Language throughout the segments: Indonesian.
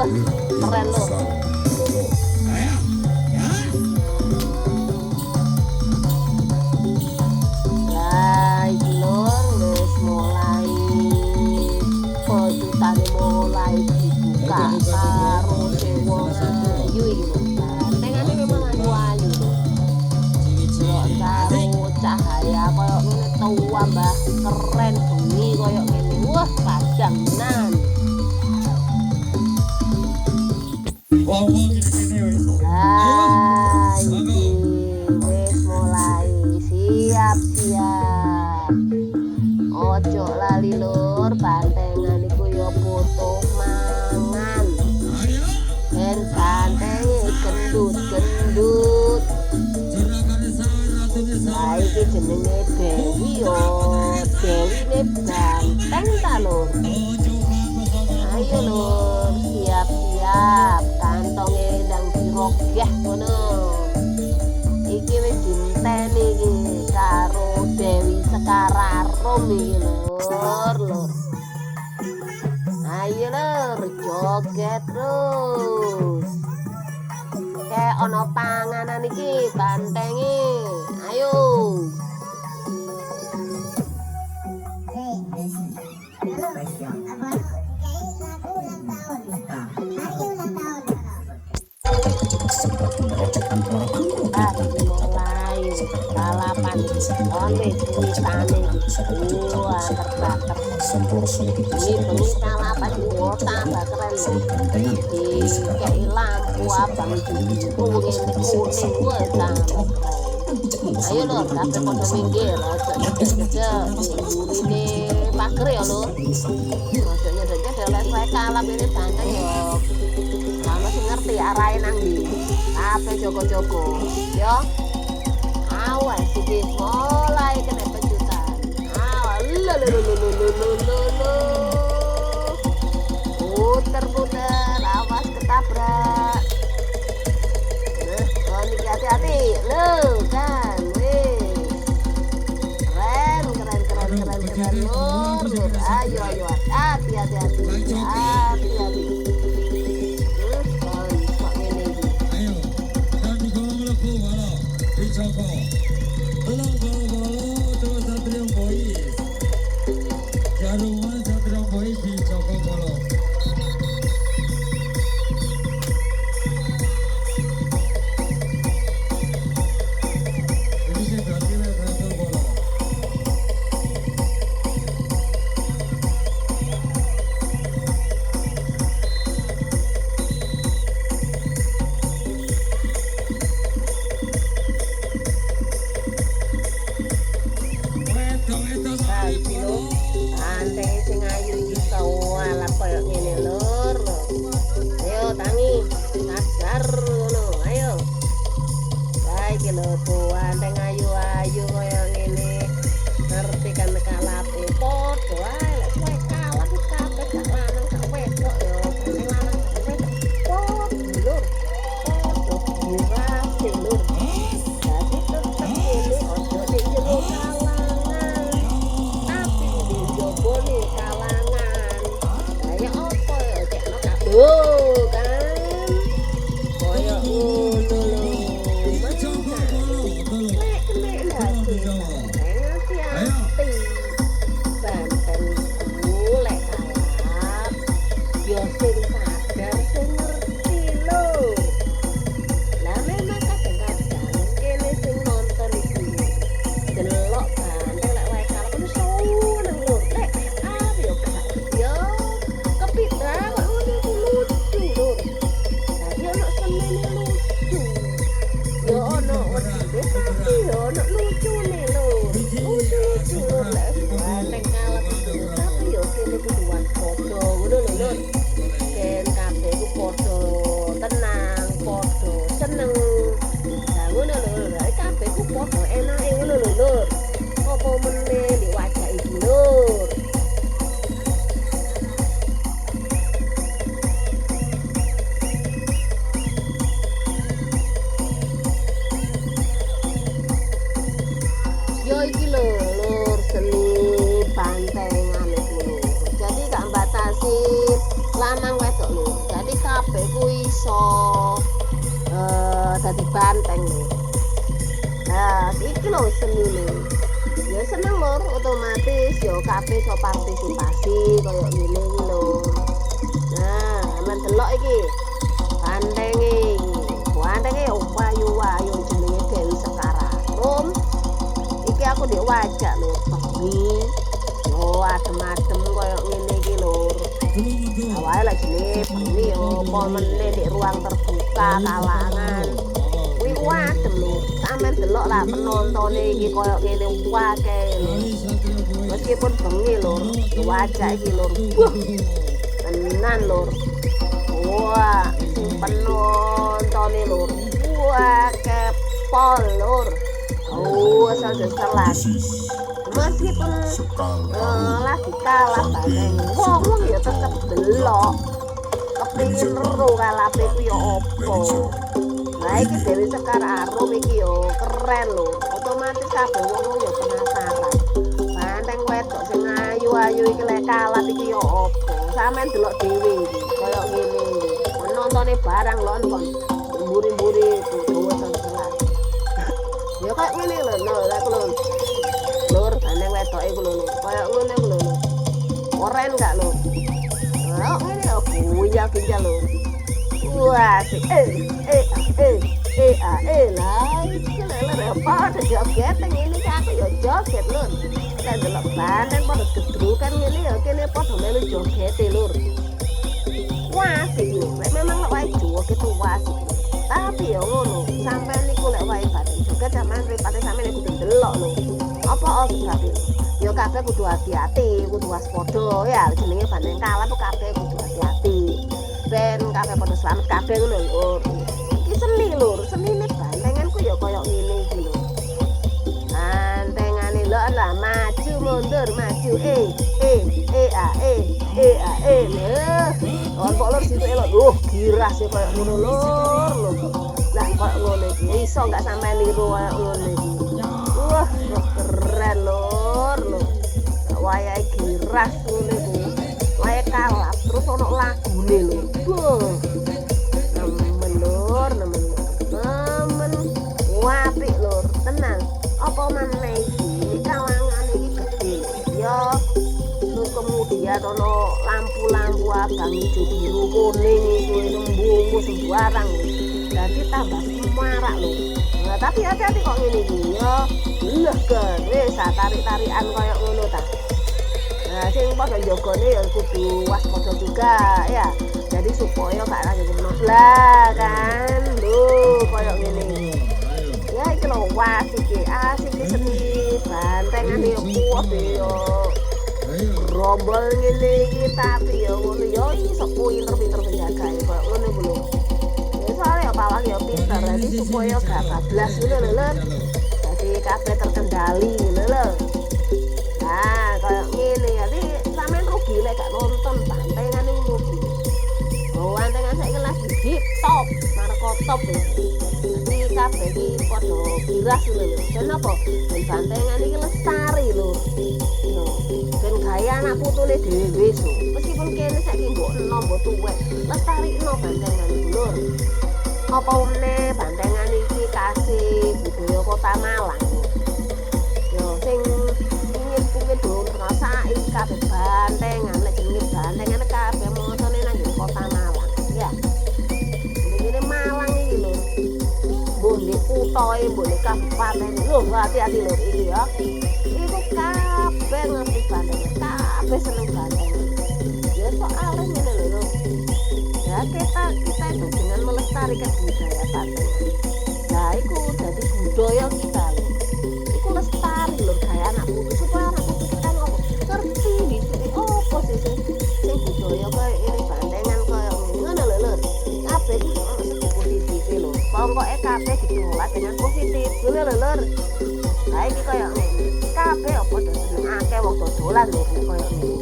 Wah, keren loh. Ya, iki lur wis mulai pejutane mulai dibuka karo sing wong ayu iki lho. Bantengane memang ayu-ayu lho. Delok karo cahaya koyo ngene tambah keren bengi koyo ngene. Wah, padangan. Nah, iki wis mulai siap-siap. Ojo lali lur, bantengan iku ya foto mangan. Ben bantenge gendut-gendut. Nah, iki jenenge Dewi yo. Dewine banteng ta lur. Ayo lur, siap-siap. Kantonge ndang dirogeh ngono. Iki wis dinteni iki karo Dewi Sekararum iki lur. Ayo lur, joget terus. Kayak ono panganan iki bantengi. Ayo. Mulai balapan oleh tulisane wah terbater ini bengi balapan di kota keren dikei lampu abang biru kuning wah sangat. Ayo lur, kabeh padha minggir aja nyedek-nyedek ini pager ya lur. Aja nyedek-nyedek lek kalap ini banteng yo. Kamu sih ngerti arahin nang ndi. Kabeh jogo-jogo yo. Awas iki mulai kena pecutan. Puter-puter, awas ketabrak. Nah, hati-hati. Loh kan, wih. Keren lur. Ayo, hati-hati. Banteng sing ayu iki sawalap koyo ngene lur. Ayo tangi, sadar ngono. Ayo. Baik lho banteng ayu-ayu koyo ngene. Ngerti kan kalape padha ae lek kowe kalap wis kabeh gak lanang gak wedok yo. Banteng lanang gak wedok. Padha lur. Padha dirasi lur. Dadi tetep ngene ojo ning jero kalangan. Tapi di jowo nih kalangan. Kayak opo ya cekno kabeh kan. Koyo ngono lho. Nek ndase hati-hati. Banten golek kalap. Yo sing sadar sing ngerti lho. Lah memang kadang-kadang kene sing nonton iki delok banteng lek wae kalap wis seneng lho. Lek kalap yo gak yo kepithak kok ngono iku lucu lho. Dadi ono semene lucu. Yo ono wedine tapi yo ono lucune lho. Lucu lho lek banteng kalap tapi yo kene kuduan padha ngono lho lho. Ken kabeh ku padha tenang, padha seneng. Lah ngono lho, lha kabeh ku padha enake ngono lho lho. Apa meneh di wajah iki lur. Yo iki lho lur seni bantengan iku lho. Jadi gak batasi lanang wedok lho. Jadi iso dadi banteng lho. Nah, iki lho senine. Ya seneng lur, otomatis ya kabeh iso partisipasi koyo ngene iki lho. Nah, aman delok iki. Bantenge. Bantenge yo wayu-wayu jenenge Dewi Sekararum. Iki aku ndek wajak lho, bengi. Yo adem-adem koyo ngene iki lur. Awake lek jenenge bengi yo apa meneh di ruang terbuka kalangan. Kuwi adem lho. Sampeyan delok lah penontone iki koyo ngene akeh lho. Meskipun bengi lur, wajak iki lur. Tenan lur. Wah, penontone lur. Wah, kepol lur. Oh, asal-asal lagi. Meskipun lagi kalah bareng wong ya tetep delok. Kepengin ero kalape ku ya apa. Lah iki Dewi Sekararum iki yo keren lho. Otomatis kabeh wong yo penasaran. Banteng wedok sing ayu-ayu iki lek kalap iki yo apa. Sampeyan delok dhewe iki kaya ngene iki. Nontone barang lho kon mburi-mburi dawa sebelah. Ya kaya ngene lho, lha aku lho. Lur, banteng wedok iku lho, kaya ngene ku lho. Keren gak lho? Lah ngene yo buyar-buyar lho. Wah, lah iki lho pada joget ngene iki aku yo joget lur. Lah delok banteng pada gedrukan ngene yo kene pada melu joget lur. Wah, sih lek memang lek wae joget wasik. Tapi yo ngono, sampean niku lek wae banteng joget sampean mripate sampean kudu delok lho. Apa sebab yo kabeh kudu hati-hati, kudu waspada ya jenenge banteng kalap kabeh kudu hati-hati. Ben kabeh padha slamet kabeh ngono lur. Iki seni lur, senine bantenganku ya kaya ngene iki lho. Bantengane lho lah maju mundur maju lho. Kok lur situ elok. Giras e kaya ngono lur. Lah kok ngono iki iso gak sampean niru kaya ngono iki. Wah, keren lur. Wayahe giras ngono iki. Wayahe kalap terus ono lagune lho. Nemen lur, nemen. Apik lur, tenang. Apa maneh iki kalangan iki gede. Ya terus kemudian ono lampu-lampu abang hijau biru kuning iku nembung sembarang. Jadi tambah semarak lho. Nah, tapi hati-hati kok ngene iki ya. Leh kan wis tarik-tarikan koyo ngono ta. Nah, sing padha jogone ya kudu waspada juga ya. Jadi supaya gak lanjut noblah kan. Lho, koyo ngene. Ya iki lho asik seni bantengane yo kuat yo. Rombol ngene iki tapi yo ngono yo iso pinter-pinter menjagae koyo ngono ku lho. Ya soalnya pawang yo pinter jadi supaya gak bablas ngono lho. Jadi kabeh terkendali ngono lho. Nah, koyo ngene jadi sampean rugi lek gak nonton bantengane rugi. Oh, bantengan saiki lagi hip top, markotop lho. Jadi kabeh iki padha giras lho. Dan apa? Ben bantengan iki lestari lho. Ben gaya anak putune dhewe so. Meskipun kene saiki mbok enom mbok tuwek, lestarikno bantengan iki lur. Apa meneh bantengan iki kasih budaya Kota Malang. Yo sing pingin durung ngrasaki kabeh bantengan lek jenenge bantengan kabeh motone nang Kota Malang. Ya. Ini Malang iki lho. Mbok nek kutoe mbok nek kabupaten lho hati-hati lho iki ya. Iku kabeh ngerti bantengan, kabeh seneng bantengan. Ya soalnya ngene lho. Ya kita itu dengan melestarikan budaya bantengan. Nah, iku jadi budaya kita lho. Iku lestari lho gaya anak putu supaya anak putu kita ngerti dhisik opo sih sing budaya kaya ini bantengan kaya ngono lho lur. Kabeh iki ono segi positif lho. Pokoke kabeh dikelola dengan positif. Ngono lho lur. Lah iki kaya ngene. Kabeh opo seneng akeh wong dodolan lho kaya ngene.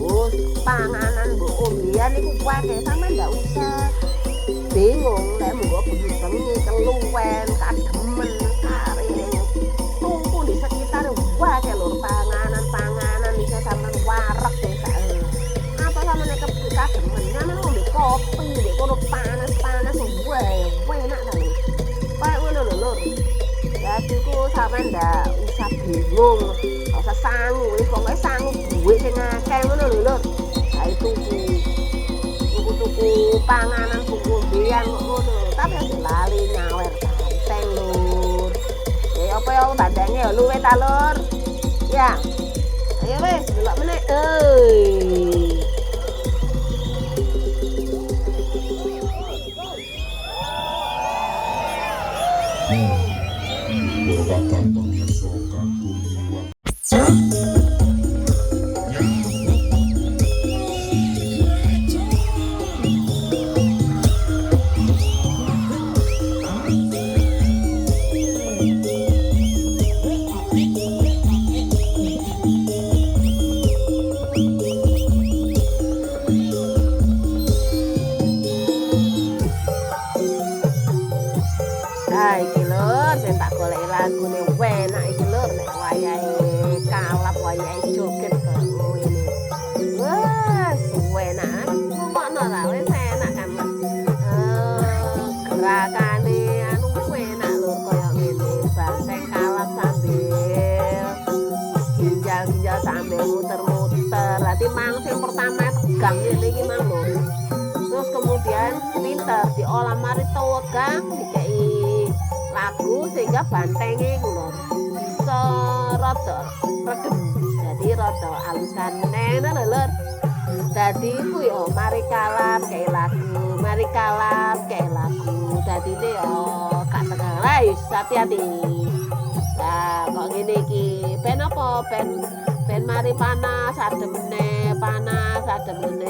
Wes panganan mbok ombean iku akeh sampean ndak usah bingung lek mbok bengi keluwen kademen kare tumpu di sekitar akeh lho panganan bisa sampean wareg desa. Apa sampean nek kademen sampean ngombe kopi ndek kono panas ndak usah bingung, gak usah sangu, wis pokoke sangu duit sing akeh ngono lho Lur. Ha itu tuku panganan pungkumbian kok ngono, tapi aja lali nyawer banteng Lur. Ya apa ya bantenge ya luwe ta Lur. Ya. Ayo wis delok meneh. Nah iki Lur sing tak goleki lagune enak iki Lur nek wayahe kalap wayahe joget kok ngene. Wah, enak rungokno ta wis enak kan Mas. Gerakane anu enak Lur kaya ngene. Banteng kalap sambil ginjal-ginjal sambil muter-muter. Berarti mang sing pertama tegang ngene iki mang Lur. Terus kemudian pinter diolah mari tegang dikei lagu sehingga bantenge iku lho bisa rada redem jadi rada alusan nene lho Lur. Dadi iku ya mari kalap kayak lagu, mari kalap kayak lagu. Dadine ya gak tegang lah hati-hati. Lah kok ngene iki ben apa ben mari panas ademne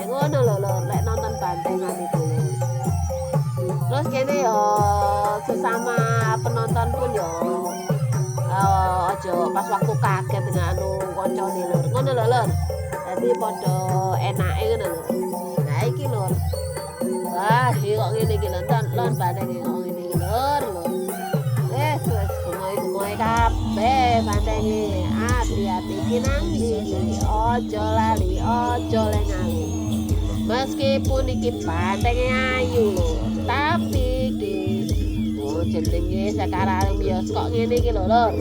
ngono lho Lur lek nonton bantengan itu. Terus kene yo sesama penonton pun yo aja pas waktu kaget dengan anu koncone Lur. Ngono lho Lur. Dadi padha enake ngono lho. Nah iki Lur. Wah, iki kok ngene iki lho lon banteng kok ngene iki Lur. Wis bengoi kabeh bantenge. Hati-hati iki nang ndi. Aja lali, aja lengali. Meskipun iki bantenge ayu lho. Tapi jenenge sekarang bioskop ngene iki lho Lur.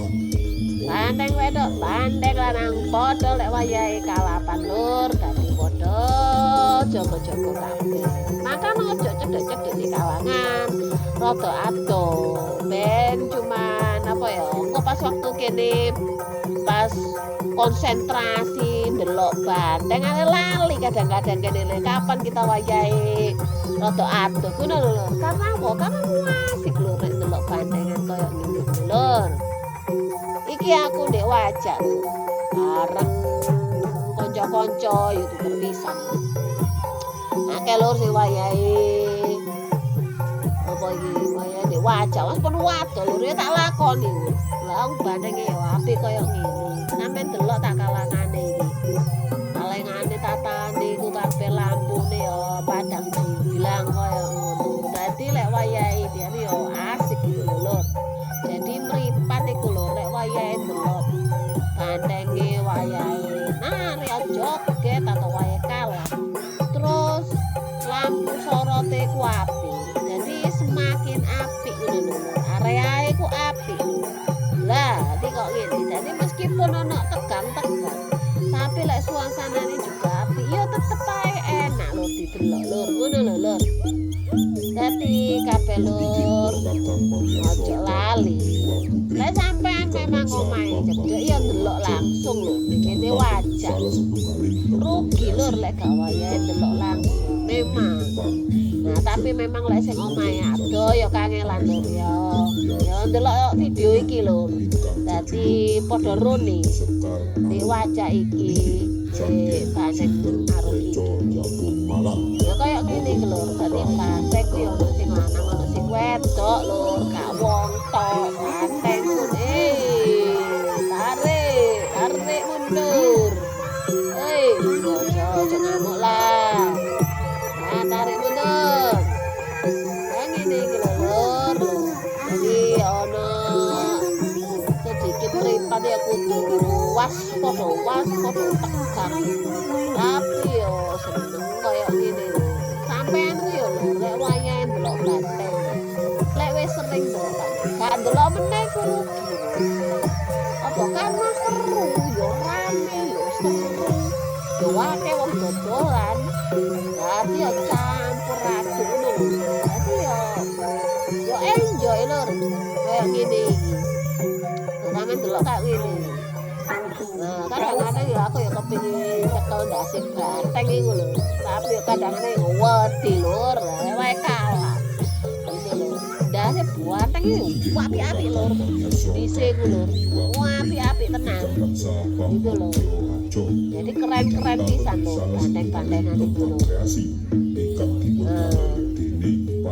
Banteng wedok, banteng lanang padha lek wayahe kalapan Lur, dadi padha jaga-jaga kabeh. Makan aja cedhek-cedhek di kawangan. Rada adoh. Ben cuman apa ya? Engko pas waktu kene pas konsentrasi ndelok banteng lali kadang-kadang kene kapan kita wayahe rada adoh ngono lho Lur. Karena apa? Karena asik lho nek ndelok bantengan koyo ngene Lur. Iki aku ndek wajak lho. Bareng kanca-kanca YouTuber pisan. Akeh Lur sing wayahe apa iki wayahe ndek wajak wis pun wadoh Lur ya tak lakoni. Lah bantenge ya apik koyo ngene. Sampeyan delok tak kalangane iki. Kalangane tatane iku kabeh lampune ya padang bilang koyo ngono. Dadi lek wayahe dene ya asik gitu lho Lur. Jadi mripat iku lho lek wayahe delok bantenge wayahe nari joget atau wayahe kalah. Terus lampu sorote ku apik. Jadi semakin apik ngono lho. Areae ku apik. Lah, iki kok ngene. Jadi meskipun ono tegang-tegang, tapi lek suasanane juga apik, ya tetep ae enak lho didelok Lur. Ngono lho Lur. Dadi kabeh Lur aja lali. Lek sampean memang omahe cedhek ya ndelok langsung lho. Ngene wajah. Rugi Lur lek gak wayahe ndelok langsung. Memang. Nah, tapi memang lek sing omahe adoh ya kangelan Lur ya. Ya ndelok video iki lho. Dadi padha rone. Di wajah iki banteng arep iki. Ya kaya ngene iki Lur. Dadi banteng ku ya ono sing lanang ono sing wedok Lur, gak wong tok. Banteng ku tarik mundur. Ojo ngamuk lah. Nah, tarik mundur. Kayak ngene iki lho Lur. Jadi ono sedikit mripat ya kudu waspada tegang. Tapi yo seneng kaya ngene lho. Sampeyan ku yo lho lek wayahe ndelok banteng. Lek wis sering ndelok gak ndelok meneh ku rugi. Apa karena seru yo rame yo seru yo akeh wong dodolan. Dadi yo campur aduk ngono lho. Dadi yo enjoy lur. Kayak ngene iki. Sampeyan delok kayak ngene. Nah, kadang-kadang ya aku ya kepingin nyekel ndase ganteng iku lho. Tapi ya kadang-kadang ya wedi lur, wae kalah. Gitu lho. Ndase ganteng iki apik-apik lur. Dhisik ku lur. Apik-apik tenan. Gitu lho. Jadi keren-keren pisan lho banteng-bantengan iku lho.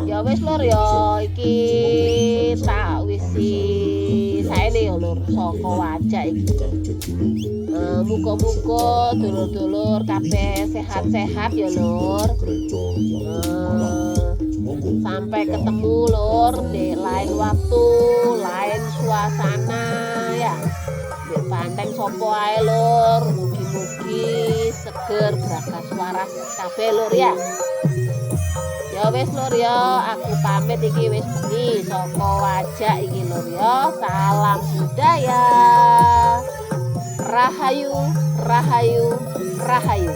Ya wis lur ya iki tak wisi saene ya lur saka wajak iki. Muga-muga dulur-dulur kabeh sehat-sehat ya lur. Sampai ketemu lur di lain waktu, lain suasana ya. Di banteng sopo ae lur, mugi-mugi seger berkas waras kabeh lur ya. Ya wis lur ya, aku pamit iki wis bengi saka wajak iki lur ya. Salam budaya. Rahayu, rahayu, rahayu.